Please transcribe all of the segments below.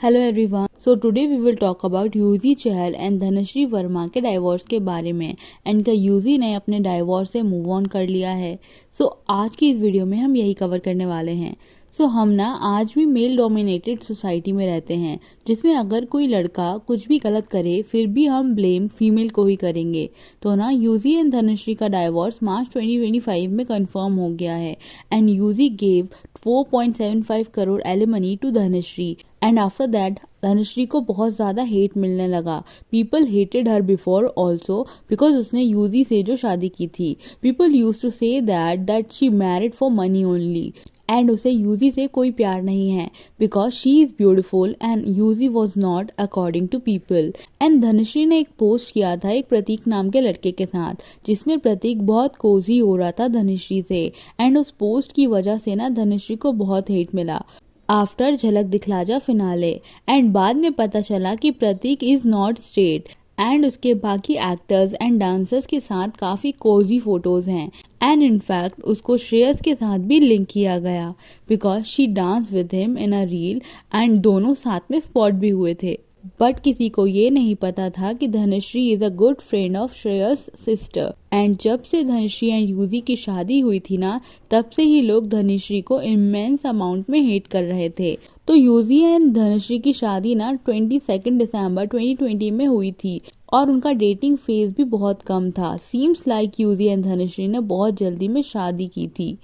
Hello everyone. So today we will talk about Yuzi Chahal and Dhanashree Verma के divorce के बारे में एंड क्या यूजी ने अपने डाइवोर्स से मूव ऑन कर लिया है। सो आज की इस वीडियो में हम यही कवर करने वाले हैं। सो हम ना आज भी मेल डोमिनेटेड सोसाइटी में रहते हैं जिसमें अगर कोई लड़का कुछ भी गलत करे फिर भी हम ब्लेम फीमेल को ही करेंगे। तो ना यूजी एंड धनश्री का डाइवोर्स मार्च 2025 में कंफर्म हो गया है and Yuzi gave 4.75 crore alimony to Dhanashree and after that Dhanashree को बहुत ज़्यादा हेट मिलने लगा। People hated her before also because उसने यूजी से जो शादी की थी। People used to say that she married for money only and उसे यूजी से कोई प्यार नहीं है because she is beautiful and Yuzi was not according to people. And Dhanashree ने एक पोस्ट किया था एक प्रतीक नाम के लड़के के साथ जिसमें प्रतीक बहुत कोजी हो रहा था धनश्री से एंड उस पोस्ट की वजह से ना धनश्री को बहुत हेट मिला आफ्टर झलक दिखला जा फिनाले। एंड बाद में पता चला कि प्रतीक इज नॉट स्ट्रेट एंड उसके बाकी एक्टर्स एंड डांसर्स के साथ काफ़ी कोजी फोटोज़ हैं एंड इनफैक्ट उसको श्रेयस के साथ भी लिंक किया गया because she dance with him in a reel and दोनों साथ में स्पॉट भी हुए थे। बट किसी को ये नहीं पता था कि Dhanashree is a good friend of Shreyas sister and जब से धनश्री एंड यूजी की शादी हुई थी ना तब से ही लोग धनश्री को इमेंस अमाउंट में हेट कर रहे थे। तो यूजी एंड धनश्री की शादी ना 22 दिसंबर 2020 में हुई थी और उनका डेटिंग फेज भी बहुत कम था। Seems like Yuzi and Dhanashree ने बहुत जल्दी में शादी की थी।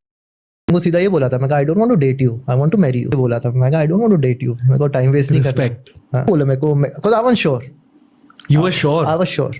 वो सीधा ये बोला था, मैं I don't want to date you, I want to marry you. बोला था मैं I don't want to date you, मेरे को टाइम वेस्ट नहीं करना। हाँ, बोले मेरे को because I was sure. You were sure? I was sure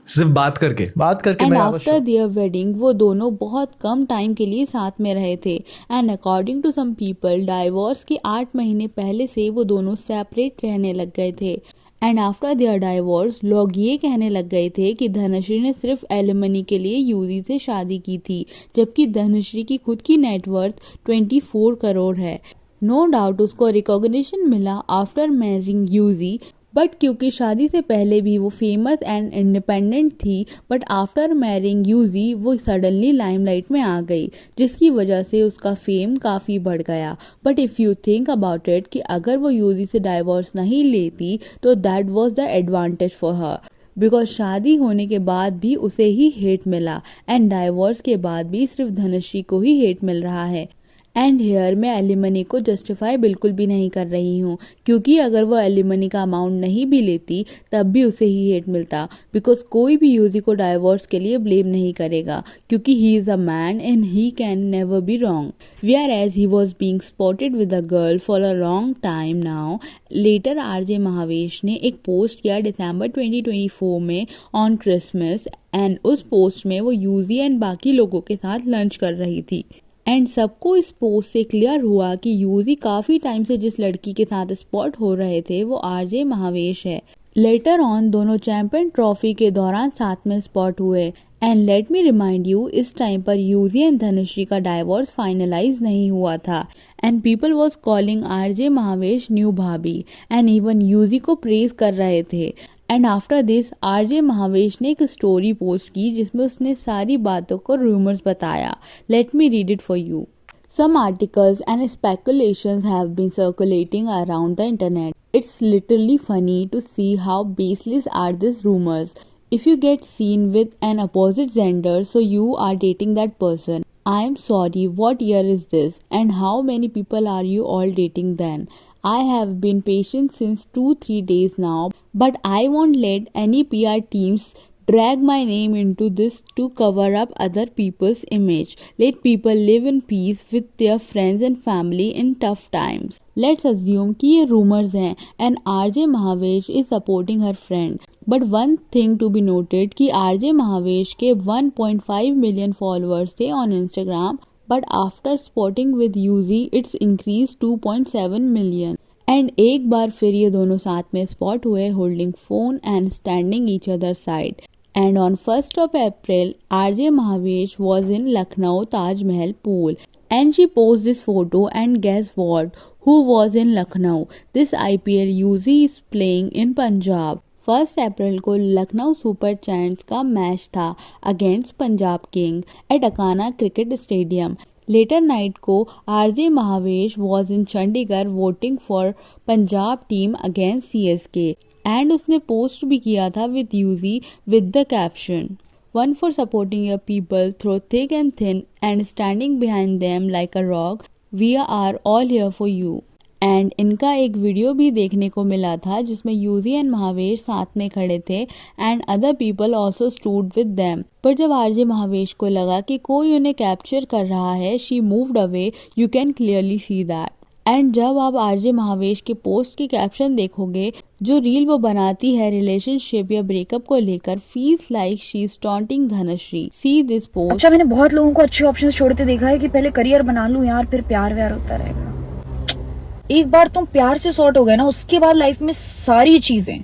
सिर्फ बात करके एंड मैं I was after sure. Their wedding वो दोनों बहुत कम टाइम के लिए साथ में रहे थे and according to some people divorce के 8 महीने पहले से वो दोनों सेपरेट रहने लग गए थे। एंड आफ्टर देयर डाइवोर्स लोग ये कहने लग गए थे कि धनश्री ने सिर्फ एलिमनी के लिए यूजी से शादी की थी जबकि धनश्री की खुद की नेटवर्थ 24 करोड़ है। नो डाउट उसको रिकॉग्निशन मिला आफ्टर मैरिंग यूजी बट क्योंकि शादी से पहले भी वो फेमस एंड इंडिपेंडेंट थी बट आफ्टर मैरिंग यूजी वो सडनली लाइमलाइट में आ गई जिसकी वजह से उसका फेम काफ़ी बढ़ गया। But if you think about it कि अगर वो यूजी से डाइवोर्स नहीं लेती तो that was the advantage for her because शादी होने के बाद भी उसे ही हेट मिला एंड डाइवोर्स के बाद भी सिर्फ धनश्री को ही हेट मिल रहा है। एंड हेयर मैं एलिमनी को जस्टिफाई बिल्कुल भी नहीं कर रही हूँ क्योंकि अगर वो एलिमनी का अमाउंट नहीं भी लेती तब भी उसे ही हेट मिलता बिकॉज कोई भी यूजी को डाइवोर्स के लिए ब्लेम नहीं करेगा क्योंकि he is a man and he can never be wrong whereas he was being spotted with a girl for a long time now. Later RJ Mahvash ने एक पोस्ट किया दिसंबर 2024 में ऑन क्रिसमस एंड उस post में वो UG and बाकी लोगों के साथ लंच कर रही थी एंड सबको इस पोस्ट से क्लियर हुआ कि यूजी काफ़ी टाइम से जिस लड़की के साथ स्पॉट हो रहे थे वो आरजे महावेश है। लेटर ऑन दोनों चैंपियन ट्रॉफी के दौरान साथ में स्पॉट हुए and let me remind you इस टाइम पर यूजी एंड धनश्री का डाइवोर्स फाइनलाइज नहीं हुआ था and people was calling RJ Mahvash new भाभी एंड इवन यूजी को प्रेज कर रहे थे। And after this RJ Mahvash ने एक स्टोरी पोस्ट की जिसमें उसने सारी बातों को रूमर्स बताया। Let me read it for you. Some articles and speculations have been circulating around the internet. It's literally funny to see how baseless are these rumors. If you get seen with an opposite gender, so you are dating that person. I am sorry, what year is this? And how many people are you all dating then? I have been patient since 2-3 days now, but I won't let any PR teams drag my name into this to cover up other people's image. Let people live in peace with their friends and family in tough times. Let's assume कि ये rumors हैं and RJ Mahavesh is supporting her friend. But one thing to be noted कि RJ Mahavesh के 1.5 million followers थे on Instagram, but after spotting with Yuzi, it's increased 2.7 million. And एक बार फिर ये दोनों साथ में स्पॉट हुए holding phone and standing each other side and on 1st of April RJ Mahavesh was in Lucknow Taj Mahal pool and she posted this photo and guess what, who was in Lucknow? This IPL UZ is playing in Punjab। 1 अप्रैल को Lucknow super giants का match था against Punjab king at Ekana cricket stadium later night को RJ Mahvash was in Chandigarh voting for Punjab team against CSK and उसने post भी किया था with Yuzi with the caption one for supporting your people through thick and thin and standing behind them like a rock we are all here for you. And इनका एक video भी देखने को मिला था जिसमें यूजी एंड महावेश साथ में खड़े थे and other people also stood with them. पर जब आरजे महावेश को लगा कि कोई उन्हें कैप्चर कर रहा है, she moved away, you can clearly see that. And जब आप आरजे महावेश के पोस्ट के कैप्शन देखोगे, जो रील वो बनाती है रिलेशनशिप या ब्रेकअप को लेकर, feels like she is taunting Dhanashree. See this post. अच्छा, मैंने बहुत लोगों को अच्छे ऑप्शंस छोड़ते देखा है कि पहले करियर बना लूं यार, फिर प्यार व्यार होता रहेगा। एक बार तुम प्यार से सॉर्ट हो गए ना, उसके बाद लाइफ में सारी चीजें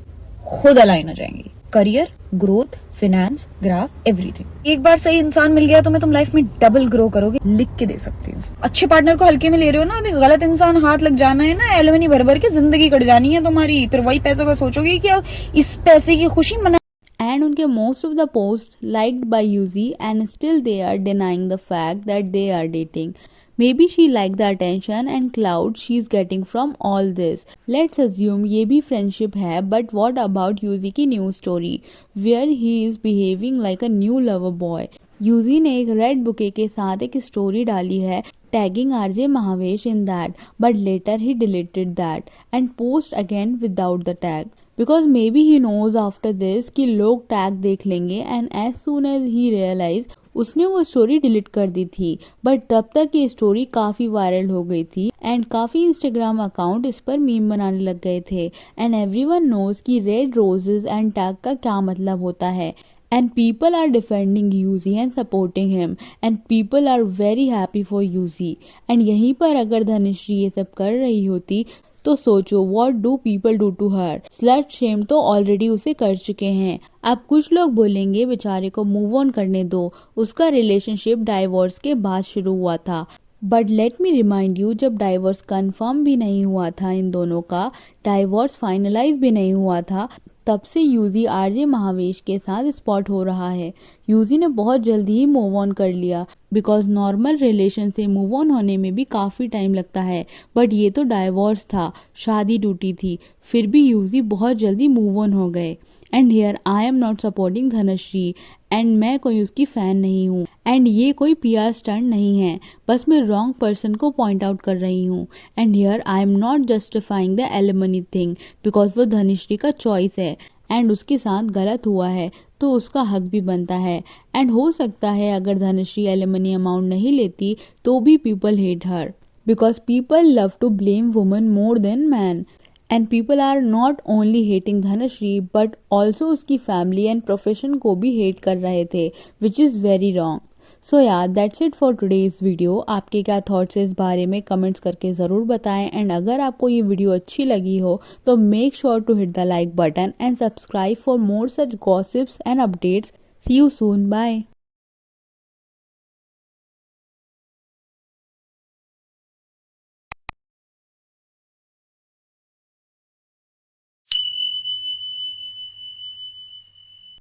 खुद अलाइन हो जाएंगी। Career, growth, finance, graph, everything. एक बार सही इंसान मिल गया तो मैं तुम लाइफ में डबल ग्रो करोगे, लिख के दे सकती हूँ। अच्छे पार्टनर को हल्के में ले रहे हो ना, अभी गलत इंसान हाथ लग जाना है ना, एलुमिनी भर भर के जिंदगी कट जानी है तुम्हारी। फिर वही पैसों का सोचोगे कि अब इस पैसे की खुशी मना। And उनके most of the posts liked by Yuzi and still they are denying the fact that they are dating. Maybe she liked the attention and clout she's getting from all this. Let's assume ये भी friendship है, but what about Yuzi की new story where he is behaving like a new lover boy? Yuzi ने एक red bouquet के साथ एक story डाली है tagging RJ Mahavesh in that, but later he deleted that and post again without the tag. Because maybe he knows after this कि लोग tag देख लेंगे and as soon as he realized उसने वो स्टोरी डिलीट कर दी थी। But तब तक ये स्टोरी काफी वायरल हो गई थी एंड काफी इंस्टाग्राम अकाउंट इस पर मीम बनाने लग गए थे एंड एवरीवन नोज कि रेड रोजेस एंड टैग का क्या मतलब होता है। And people are defending Yuzi and supporting him and people are very happy for Yuzi। and यहीं पर अगर धनश्री ये सब कर रही होती तो सोचो what do people do to her। slut shame तो ऑलरेडी उसे कर चुके हैं। अब कुछ लोग बोलेंगे बेचारे को मूव ऑन करने दो, उसका रिलेशनशिप डाइवोर्स के बाद शुरू हुआ था। But let me remind you, जब डाइवोर्स कंफर्म भी नहीं हुआ था, इन दोनों का डाइवोर्स फाइनलाइज भी नहीं हुआ था, तब से यूजी आरजे महावेश के साथ स्पॉट हो रहा है। यूजी ने बहुत जल्दी ही मूव ऑन कर लिया बिकॉज नॉर्मल रिलेशन से मूव ऑन होने में भी काफ़ी टाइम लगता है, बट ये तो डाइवोर्स था, शादी टूटी थी, फिर भी यूजी बहुत जल्दी मूव ऑन हो गए। And here I am not supporting Dhanashree and मैं कोई उसकी फ़ैन नहीं हूँ एंड ये कोई पीआर स्टंट नहीं है, बस मैं रॉन्ग पर्सन को पॉइंट आउट कर रही हूँ। And here I am not justifying the alimony thing because वो धनश्री का चॉइस है एंड उसके साथ गलत हुआ है तो उसका हक भी बनता है। एंड हो सकता है अगर धनश्री एलिमनी अमाउंट नहीं लेती तो भी people hate her because people love to blame woman more than man and people are not only hating Dhanashree but also उसकी फैमिली एंड प्रोफेशन को भी हेट कर रहे थे which is very wrong. So यार that's it for today's video. आपके क्या thoughts है इस बारे में कमेंट्स करके ज़रूर बताएं एंड अगर आपको ये वीडियो अच्छी लगी हो तो make sure to hit the like button and subscribe for more such gossips and updates. See you soon, bye.